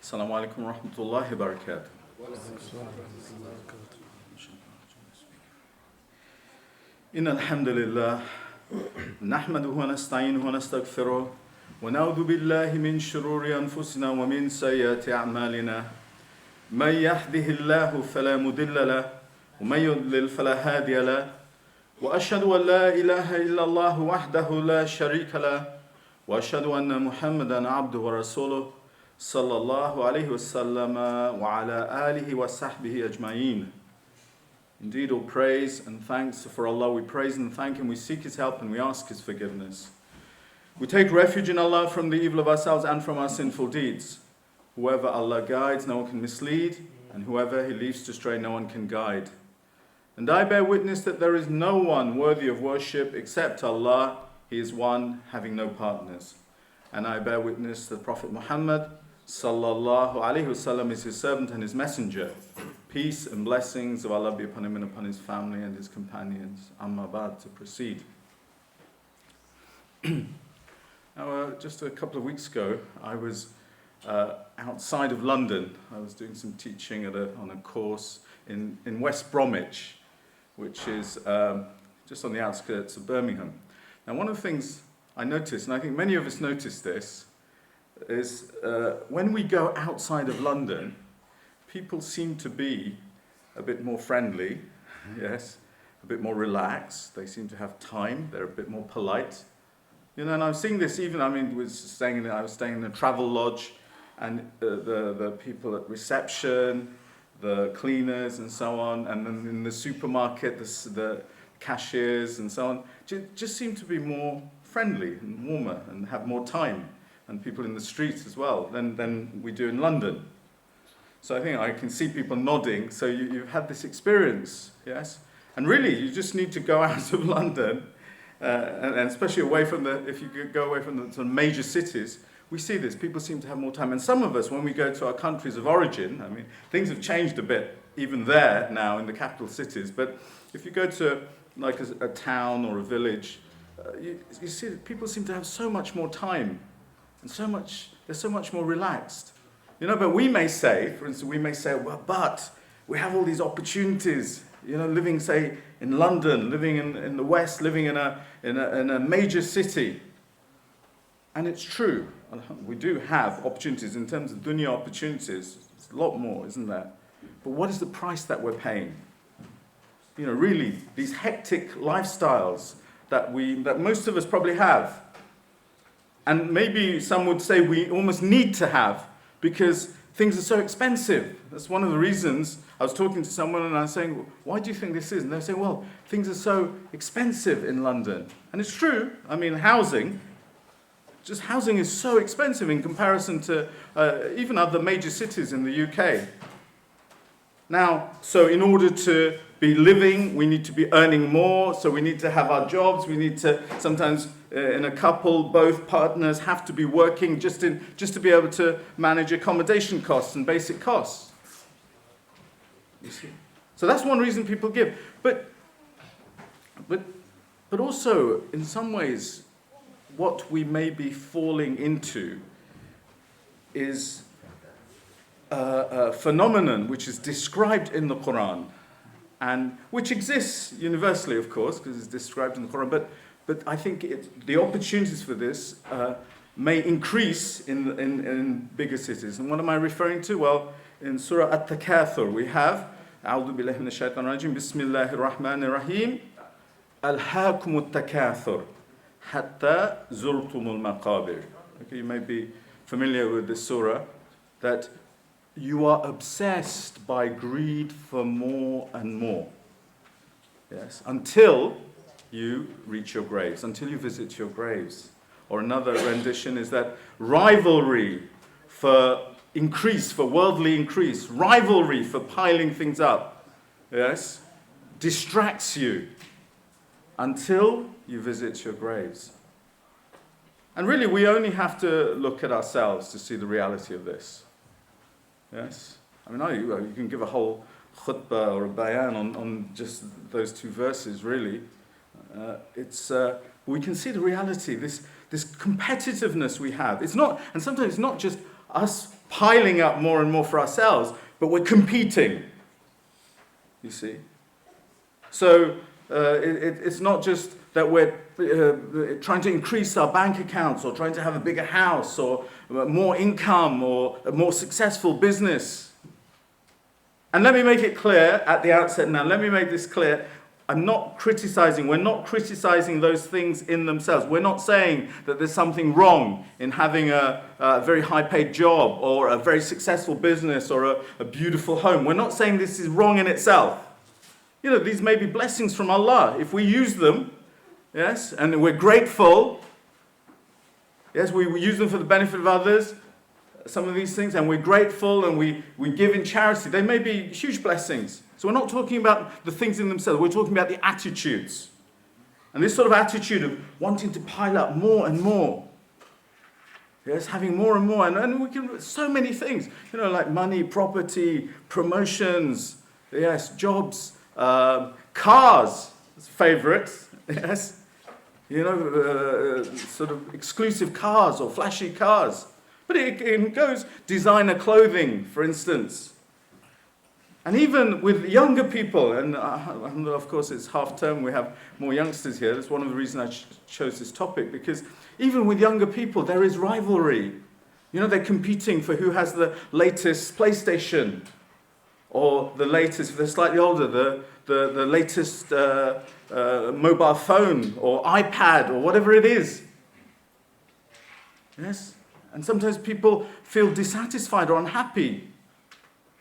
Assalamu alaikum wa rahmatullahi wa barakatuh. إن الحمد لله نحمده ونستعينه ونستغفره ونعوذ بالله من شرور أنفسنا ومن سيئات أعمالنا من يهده الله فلا مضل له ومن يضلل فلا هادي له وأشهد أن لا إله إلا الله وحده لا شريك له وأشهد أن محمدا عبده ورسوله صلى الله عليه وسلم وعلى آله وصحبه أجمعين. Indeed, all praise and thanks for Allah. We praise and thank Him, we seek His help and we ask His forgiveness. We take refuge in Allah from the evil of ourselves and from our sinful deeds. Whoever Allah guides, no one can mislead, and whoever He leaves to stray, no one can guide. And I bear witness that there is no one worthy of worship except Allah. He is one, having no partners. And I bear witness that Prophet Muhammad sallallahu alaihi wasallam is His servant and His messenger. Peace and blessings of Allah be upon him and upon his family and his companions. Amma ba'd, to proceed. Now, just a couple of weeks ago, I was outside of London. I was doing some teaching on a course in West Bromwich, which is just on the outskirts of Birmingham. Now, one of the things I noticed, and I think many of us notice this, is when we go outside of London, people seem to be a bit more friendly, yes, a bit more relaxed. They seem to have time. They're a bit more polite. You know, and I'm seeing this even, I was staying in a travel lodge, and the people at reception, the cleaners and so on, and then in the supermarket, the cashiers and so on, just seem to be more friendly and warmer and have more time, and people in the streets as well, than we do in London. So I think I can see people nodding. So you've had this experience, yes? And really, you just need to go out of London, and especially away from if you go away from the sort of major cities, we see this. People seem to have more time. And some of us, when we go to our countries of origin, things have changed a bit, even there now in the capital cities. But if you go to like a town or a village, you see that people seem to have so much more time, and they're so much more relaxed. You know, but we may say, for instance, well, but we have all these opportunities, you know, living, say, in London, living in the West, living in a major city. And it's true. We do have opportunities in terms of dunya opportunities. It's a lot more, isn't there? But what is the price that we're paying? You know, really, these hectic lifestyles that most of us probably have. And maybe some would say we almost need to have, because things are so expensive. That's one of the reasons. I was talking to someone and I was saying, why do you think this is? And they're saying, well, things are so expensive in London. And it's true. Housing is so expensive in comparison to even other major cities in the UK. Now, so in order to be living, we need to be earning more, so we need to have our jobs, we need to, sometimes in a couple, both partners have to be working just to be able to manage accommodation costs and basic costs. You see? So that's one reason people give. But also, in some ways, what we may be falling into is a phenomenon which is described in the Quran, and which exists universally, of course, because it's described in the Quran, but I think the opportunities for this may increase in bigger cities. And what am I referring to? Well, in Surah At-Takathur, we have, A'udhu billahi minash shaitanir rajim, Bismillahir Rahmanir Rahim, Alhaakumut Takathur, Hatta Zurtumul Maqabir. Okay, you may be familiar with this surah, that you are obsessed by greed for more and more. Yes, until you reach your graves, until you visit your graves. Or another rendition is that rivalry for worldly increase, rivalry for piling things up, yes, distracts you until you visit your graves. And really, we only have to look at ourselves to see the reality of this. Yes? You can give a whole khutbah or a bayan on just those two verses, really. We can see the reality, this competitiveness we have. It's not, and sometimes it's not just us piling up more and more for ourselves, but we're competing, you see. So it's not just that we're trying to increase our bank accounts or trying to have a bigger house or more income or a more successful business. And let me make it clear at the outset now, let me make this clear. We're not criticizing those things in themselves. We're not saying that there's something wrong in having a very high-paid job or a very successful business or a beautiful home. We're not saying this is wrong in itself. You know, these may be blessings from Allah. If we use them, yes, and we're grateful, yes, we use them for the benefit of others, some of these things, and we're grateful and we give in charity, they may be huge blessings. So we're not talking about the things in themselves, we're talking about the attitudes. And this sort of attitude of wanting to pile up more and more. Yes, having more and more, and we can, so many things, you know, like money, property, promotions, yes, jobs, cars, favorites, yes, you know, sort of exclusive cars or flashy cars. But it goes designer clothing, for instance. And even with younger people, and of course it's half term, we have more youngsters here. That's one of the reasons I chose this topic, because even with younger people, there is rivalry. You know, they're competing for who has the latest PlayStation, or the latest, if they're slightly older, the latest mobile phone, or iPad, or whatever it is. Yes? And sometimes people feel dissatisfied or unhappy.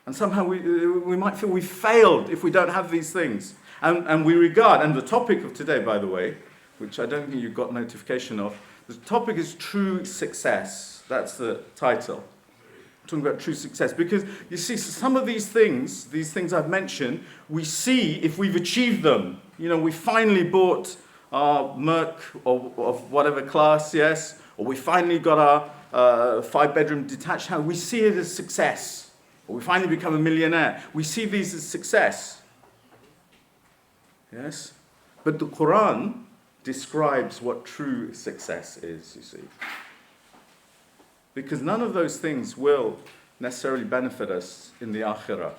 And somehow we might feel we failed if we don't have these things. And we regard, and the topic of today, by the way, which I don't think you got notification of, the topic is true success. That's the title. I'm talking about true success. Because you see, some of these things I've mentioned, we see if we've achieved them. You know, we finally bought our Merc of whatever class, yes, or we finally got our 5-bedroom detached house. We see it as success. Or we finally become a millionaire. We see these as success. Yes? But the Quran describes what true success is, you see. Because none of those things will necessarily benefit us in the akhirah,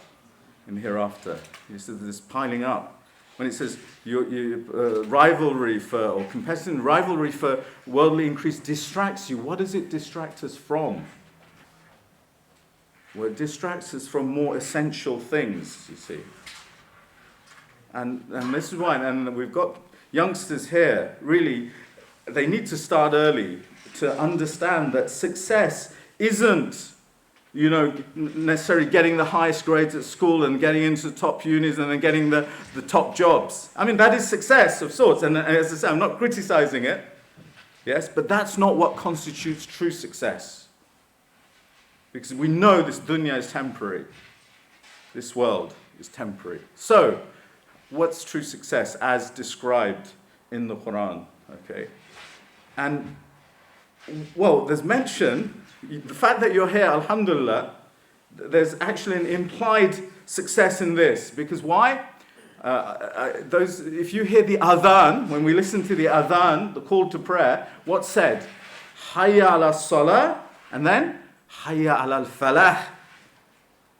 in the hereafter. You see, this piling up. When it says rivalry for, or competitive rivalry for worldly increase distracts you, what does it distract us from? Well, it distracts us from more essential things, you see. And this is why, and we've got youngsters here, really, they need to start early to understand that success isn't, you know, necessarily getting the highest grades at school and getting into the top unis and then getting the top jobs. I mean, that is success of sorts, and as I say, I'm not criticizing it, yes, but that's not what constitutes true success. Because we know this dunya is temporary. This world is temporary. So, what's true success as described in the Quran? Okay. And, well, there's mention, the fact that you're here, alhamdulillah, there's actually an implied success in this. Because why? If you hear the adhan, when we listen to the adhan, the call to prayer, what's said? Hayya ala salah, and then Hayya ala falah.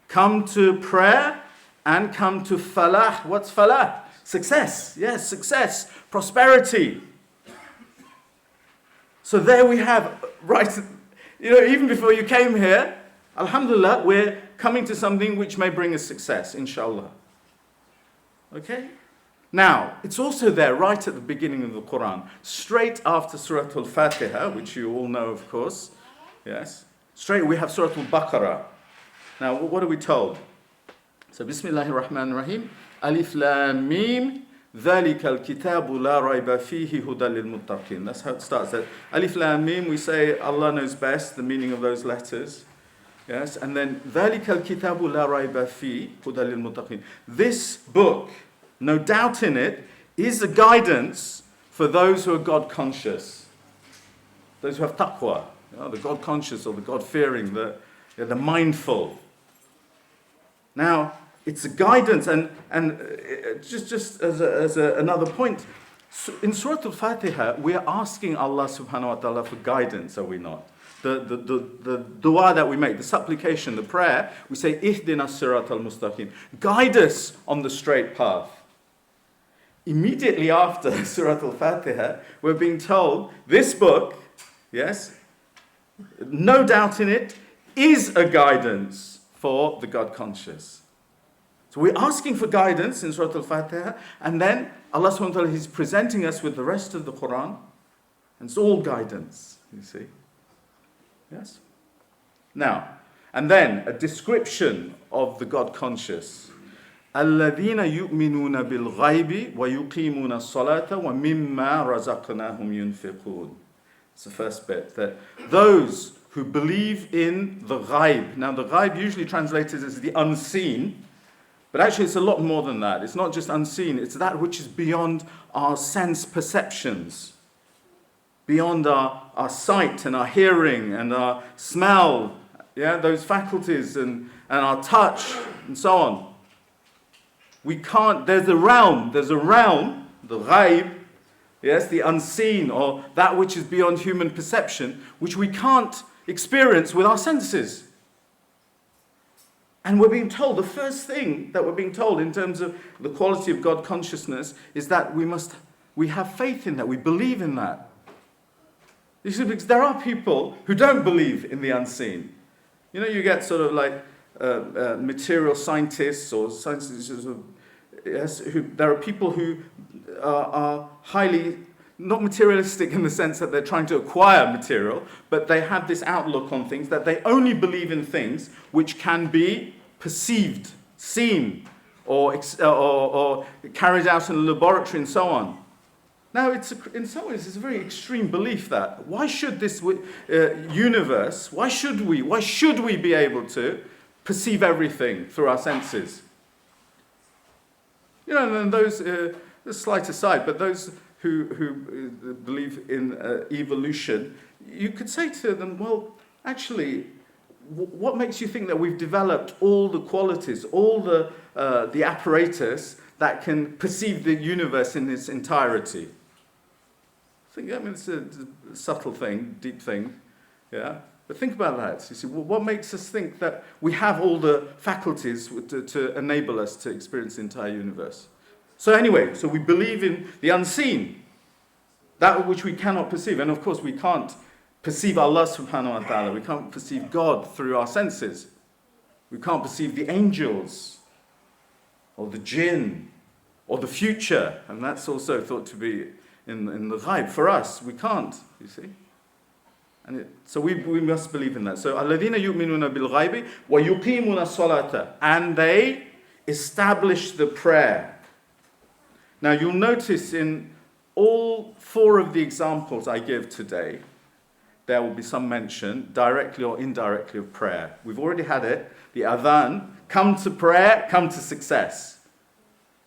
Come to prayer and come to falah. What's falah? Success. Yes, success. Prosperity. So there we have, right, you know, even before you came here, alhamdulillah, we're coming to something which may bring us success, inshallah. Okay? Now, it's also there right at the beginning of the Quran, straight after Surah Al-Fatiha, which you all know, of course. Yes? Straight, we have Surah Al-Baqarah. Now, what are we told? So, Bismillahir Rahmanir Rahim. Alif Lam Mim. ذَلِكَ الْكِتَابُ لَا رَيْبَ فِيهِ هُدًى لِلْمُتَّقِينَ. That's how it starts. That Alif Lam Mim, we say Allah knows best, the meaning of those letters. Yes, and then ذَلِكَ الْكِتَابُ لَا رَيْبَ فِيهِ هُدًى لِلْمُتَّقِينَ. This book, no doubt in it, is a guidance for those who are God conscious. Those who have taqwa. You know, the God conscious or the God fearing, the mindful. Now, it's a guidance, and just as another point, So in Surah Al-Fatiha, we are asking Allah subhanahu wa ta'ala for guidance, are we not? The dua that we make, the supplication, the prayer, we say, Ihdina sirat al-mustaqim. Guide us on the straight path. Immediately after Surah Al-Fatiha, we're being told, this book, yes, no doubt in it, is a guidance for the God conscious. So we're asking for guidance in Surah Al-Fatiha, and then Allah subhanahu wa ta'ala is presenting us with the rest of the Quran, and it's all guidance, you see. Yes? Now, and then a description of the God conscious. الَّذِينَ يُؤْمِنُونَ بِالْغَيْبِ وَيُقِيمُونَ الصَّلَاةَ وَمِمَّا رَزَقْنَاهُمْ يُنْفِقُونَ. It's the first bit. That those who believe in the ghaib. Now the ghaib usually translated as the unseen, but actually it's a lot more than that. It's not just unseen, it's that which is beyond our sense perceptions, beyond our sight and our hearing and our smell, yeah, those faculties and our touch and so on. We can't, there's a realm, the ghaib, yes, the unseen, or that which is beyond human perception, which we can't experience with our senses. And we're being told, the first thing that we're being told in terms of the quality of God consciousness is that we have faith in that, we believe in that. You see, because there are people who don't believe in the unseen. You know, you get sort of like material scientists or scientists, yes, there are people who are highly, not materialistic in the sense that they're trying to acquire material, but they have this outlook on things that they only believe in things which can be perceived, seen, or carried out in a laboratory and so on. Now, in some ways, it's a very extreme belief that why should this universe, why should we be able to perceive everything through our senses? You know, and those, a slight aside, but those who believe in evolution, you could say to them, well, actually, what makes you think that we've developed all the qualities, all the apparatus that can perceive the universe in its entirety? I mean, it's a subtle thing, deep thing, yeah? But think about that. You see, what makes us think that we have all the faculties to enable us to experience the entire universe? So anyway, so we believe in the unseen, that which we cannot perceive. And of course, we can't perceive Allah subhanahu wa ta'ala. We can't perceive God through our senses. We can't perceive the angels, or the jinn, or the future. And that's also thought to be in the ghaib. For us, we can't, you see. So we must believe in that. So الَّذِينَ يُؤْمِنُونَ بِالْغَيْبِ وَيُقِيمُونَ الصَّلَاةَ, and they establish the prayer. Now you'll notice in all four of the examples I give today, there will be some mention, directly or indirectly, of prayer. We've already had it, the adhan, come to prayer, come to success.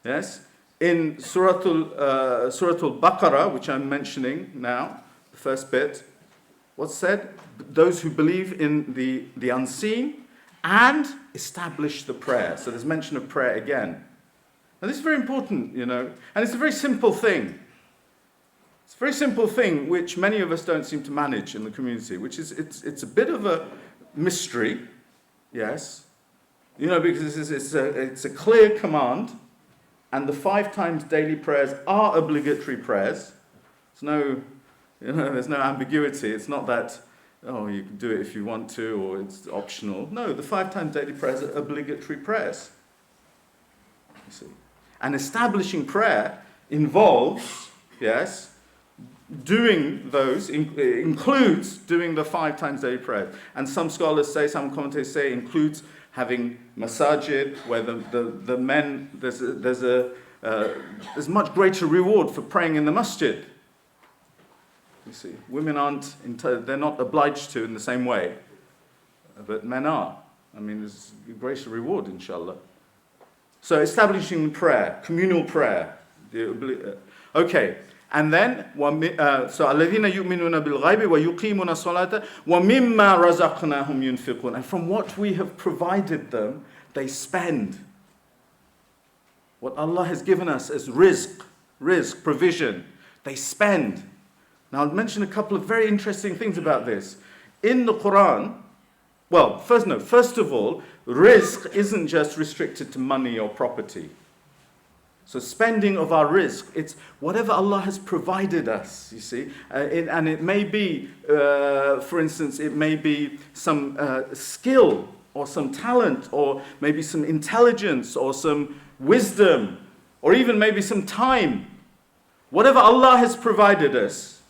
Yes? In Surah Al-Baqarah, which I'm mentioning now, the first bit, what's said? Those who believe in the unseen and establish the prayer. So there's mention of prayer again. And this is very important, you know, and it's a very simple thing. It's a very simple thing which many of us don't seem to manage in the community, which is, it's a bit of a mystery, yes, you know, because it's a clear command, and the 5 times daily prayers are obligatory prayers. There's no ambiguity. It's not that, oh, you can do it if you want to, or it's optional. No, the 5 times daily prayers are obligatory prayers. You see. And establishing prayer involves, yes, doing those, includes doing the 5 times daily prayers. And some scholars say, some commentators say, includes having masajid, where the men, there's much greater reward for praying in the masjid. You see, women they're not obliged to in the same way, but men are. I mean, there's greater reward, inshallah. So establishing prayer, communal prayer. Okay, and then, so الَّذِينَ يُؤْمِنُونَ بِالْغَيْبِ وَيُقِيمُونَ الصَّلَاةَ وَمِمَّا رَزَقْنَاهُمْ يُنْفِقُونَ. And from what we have provided them, they spend. What Allah has given us as rizq, provision. They spend. Now I'll mention a couple of very interesting things about this. In the Quran, well, first of all, rizq isn't just restricted to money or property. So spending of our rizq, it's whatever Allah has provided us, you see. And it may be, for instance, it may be some skill or some talent or maybe some intelligence or some wisdom or even maybe some time. Whatever Allah has provided us,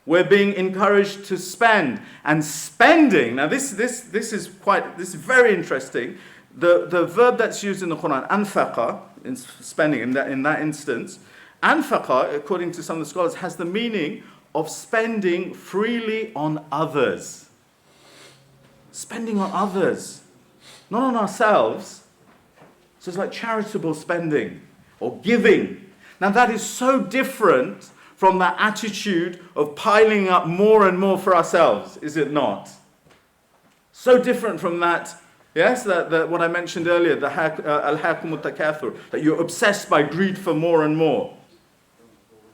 we're being encouraged to spend. And spending, now this is very interesting. The verb that's used in the Quran, anfaqa, in spending in that instance, anfaqa, according to some of the scholars, has the meaning of spending freely on others. Spending on others, not on ourselves. So it's like charitable spending or giving. Now that is so different from that attitude of piling up more and more for ourselves, is it not? So different from that. Yes, that what I mentioned earlier, the al-hakumut takathur, that you're obsessed by greed for more and more.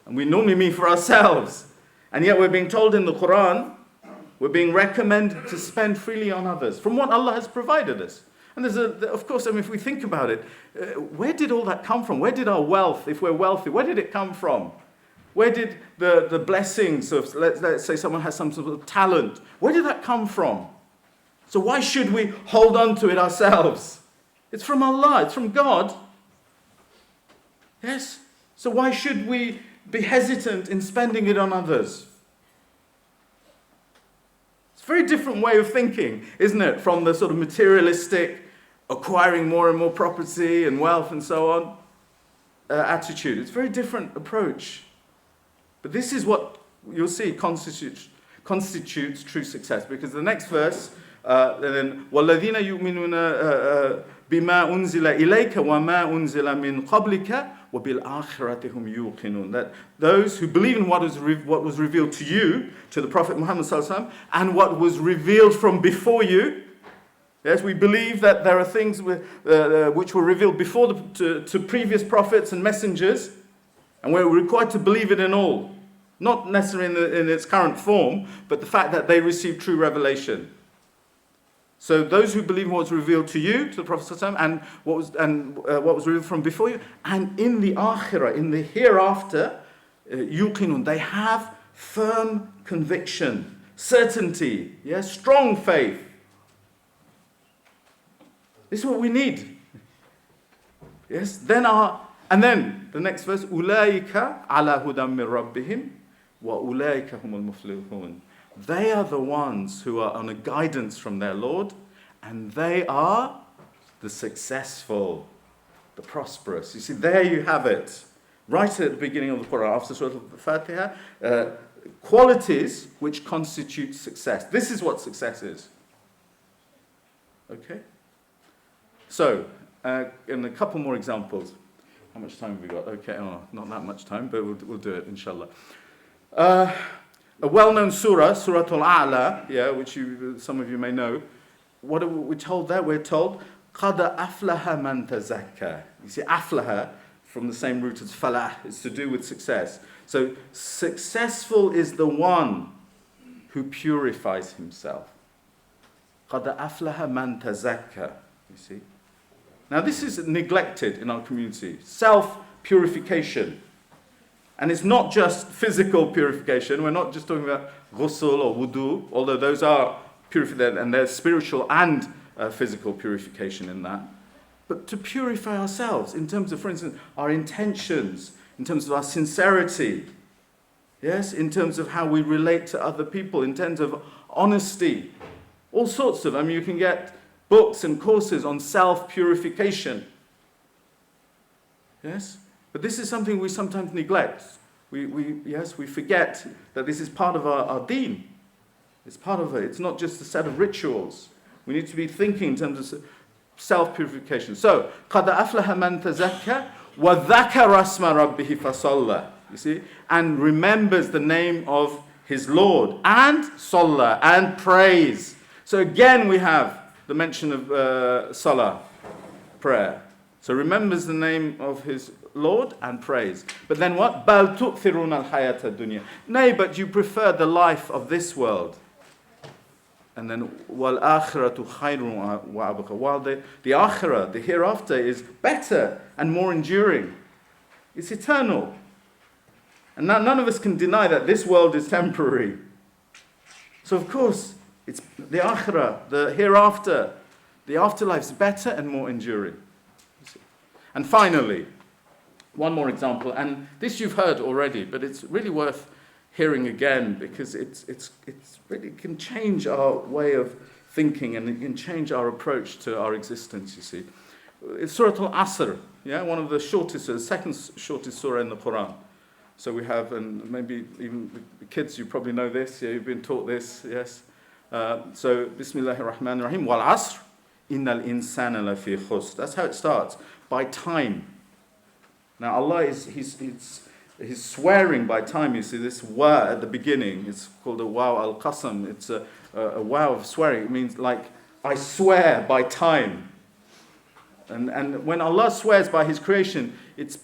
And we normally mean for ourselves. And yet we're being told in the Quran, we're being recommended to spend freely on others from what Allah has provided us. And of course, if we think about it, where did all that come from? Where did our wealth, if we're wealthy, where did it come from? Where did the blessings of, let's say someone has some sort of talent, where did that come from? So why should we hold on to it ourselves? It's from Allah, it's from God. Yes? So why should we be hesitant in spending it on others? It's a very different way of thinking, isn't it? From the sort of materialistic, acquiring more and more property and wealth and so on, attitude. It's a very different approach. But this is what you'll see constitutes true success. Because the next verse, then وَالَّذِينَ يُؤْمِنُونَ بِمَا أُنزِلَ إِلَيْكَ وَمَا أُنزِلَ مِنْ قَبْلِكَ وَبِالْآخِرَةِ هُمْ يُوقِنُونَ. That those who believe in what was revealed to you, to the Prophet Muhammad sallallahu alaihi wasallam, and what was revealed from before you. Yes, we believe that there are things which were revealed before to previous prophets and messengers, and we're required to believe it in all. Not necessarily in its current form, but the fact that they received true revelation. So those who believe in what was revealed to you, to the Prophet ﷺ, and what was revealed from before you, and in the akhirah, in the hereafter, yuqinun, they have firm conviction, certainty, yes, strong faith. This is what we need. Yes, and then the next verse, ulaika ala hudam min rabbihim wa ulaika humul muflihun. They are the ones who are on a guidance from their Lord, and they are the successful, the prosperous. You see, there you have it. Right at the beginning of the Quran, after Surah Al-Fatiha, qualities which constitute success. This is what success is. Okay? So, and a couple more examples. How much time have we got? Okay, not that much time, but we'll do it, inshallah. A well-known surah, Surah Al-A'la, which some of you may know. What are we told there? We're told, قَدْ أَفْلَهَ مَنْ تَزَكَّى. You see, aflaha, from the same root as falah, is to do with success. So, successful is the one who purifies himself. قَدْ أَفْلَهَ مَنْ تَزَكَّى. You see? Now, this is neglected in our community. Self-purification. And it's not just physical purification. We're not just talking about ghusl or wudu, although those are purified, and there's spiritual and physical purification in that. But to purify ourselves in terms of, for instance, our intentions, in terms of our sincerity, yes, in terms of how we relate to other people, in terms of honesty, all sorts of, you can get books and courses on self-purification. Yes? But this is something we sometimes neglect. We forget that this is part of our deen. It's part of it. It's not just a set of rituals. We need to be thinking in terms of self-purification. So, قَدْ أَفْلَهَ مَنْ تَزَكَّى وَذَكَرَ اسْمَ رَبِّهِ فَصَلَّى. You see? And remembers the name of his Lord. And salah, and praise. So again we have the mention of salah, prayer. So remembers the name of his Lord and praise. But then what? بَلْ تُؤْثِرُونَ الْحَيَاةَ الدُّنْيَا. Nay, but you prefer the life of this world. And then وَالْآخِرَةُ خَيْرٌ وَأَبْقَى. While the akhirah, the hereafter, is better and more enduring. It's eternal. And now none of us can deny that this world is temporary. So of course, it's the akhirah, the hereafter, the afterlife is better and more enduring. And finally, one more example, and this you've heard already, but it's really worth hearing again because it's really can change our way of thinking and it can change our approach to our existence, you see. It's Surah Al-Asr, yeah, one of the shortest, the second shortest surah in the Quran. So we have, and maybe even the kids, you probably know this, yeah, you've been taught this, yes. So, Bismillahir Rahmanir Rahim, Wal Asr, Innal Insana Lafi Khusr. That's how it starts, by time. Now Allah He's swearing by time, you see, this wa at the beginning, it's called a waw al-qasam, it's a waw of swearing, it means like, I swear by time. And when Allah swears by His creation, it's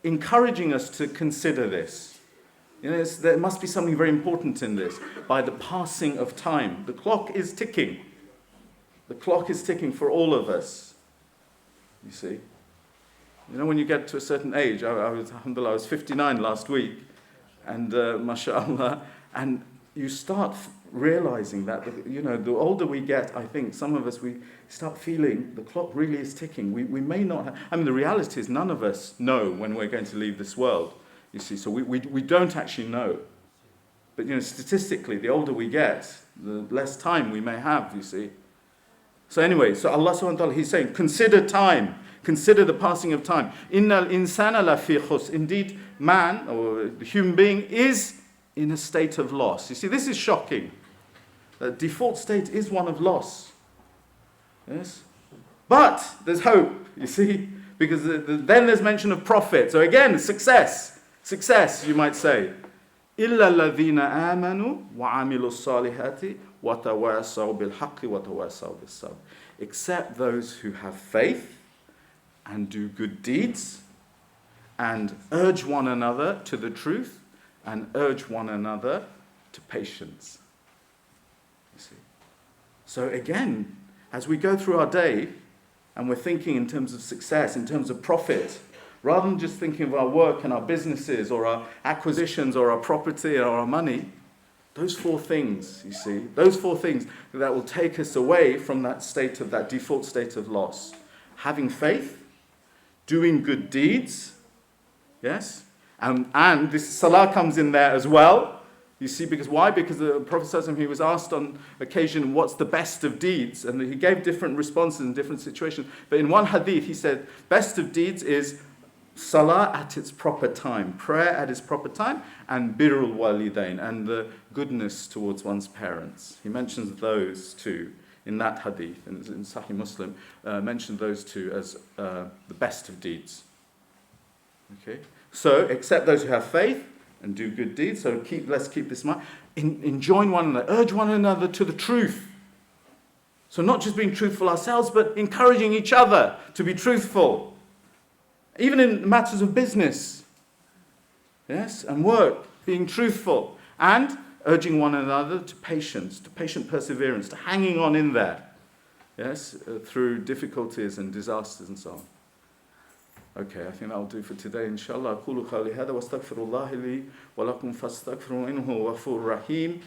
encouraging us to consider this. You know, there must be something very important in this. By the passing of time. The clock is ticking. The clock is ticking for all of us. You see? You know, when you get to a certain age, I was 59 last week, and mashallah, and you start realizing that, you know, the older we get, I think, some of us, we start feeling the clock really is ticking. We may not have, I mean, the reality is none of us know when we're going to leave this world, you see, so we don't actually know. But, you know, statistically, the older we get, the less time we may have, you see. So anyway, so Allah subhanahu wa ta'ala, He's saying, consider time, consider the passing of time. Innal insana lafi khusr. Indeed, man, or the human being, is in a state of loss. You see, this is shocking. The default state is one of loss. Yes? But there's hope, you see, because then there's mention of profit. So again, success, you might say. إِلَّا الَّذِينَ آمَنُوا وَعَمِلُوا الصَّالِحَاتِ وَتَوَاصَوْا بِالْحَقِّ وَتَوَاصَوْا بِالصَّبْرِ. Except those who have faith and do good deeds and urge one another to the truth and urge one another to patience. You see. So again, as we go through our day and we're thinking in terms of success, in terms of profit, rather than just thinking of our work and our businesses or our acquisitions or our property or our money, those four things, you see, those four things that will take us away from that state of, that default state of loss. Having faith, doing good deeds, yes, and this salah comes in there as well. You see, because why? Because the Prophet ﷺ, he was asked on occasion, what's the best of deeds? And he gave different responses in different situations. But in one hadith, he said, best of deeds is salah at its proper time, prayer at its proper time, and birrul walidain, and the goodness towards one's parents. He mentions those two in that hadith, and in Sahih Muslim, mentioned those two as the best of deeds. Okay? So, except those who have faith and do good deeds, so let's keep this in mind. Enjoin one another, urge one another to the truth. So not just being truthful ourselves, but encouraging each other to be truthful. Even in matters of business, yes, and work, being truthful, and urging one another to patience, to patient perseverance, to hanging on in there, yes, through difficulties and disasters and so on. Okay, I think that'll do for today, inshallah. أقول قولي هذا واستغفر الله لي ولكم فاستغفروه إنه هو الغفور الرحيم.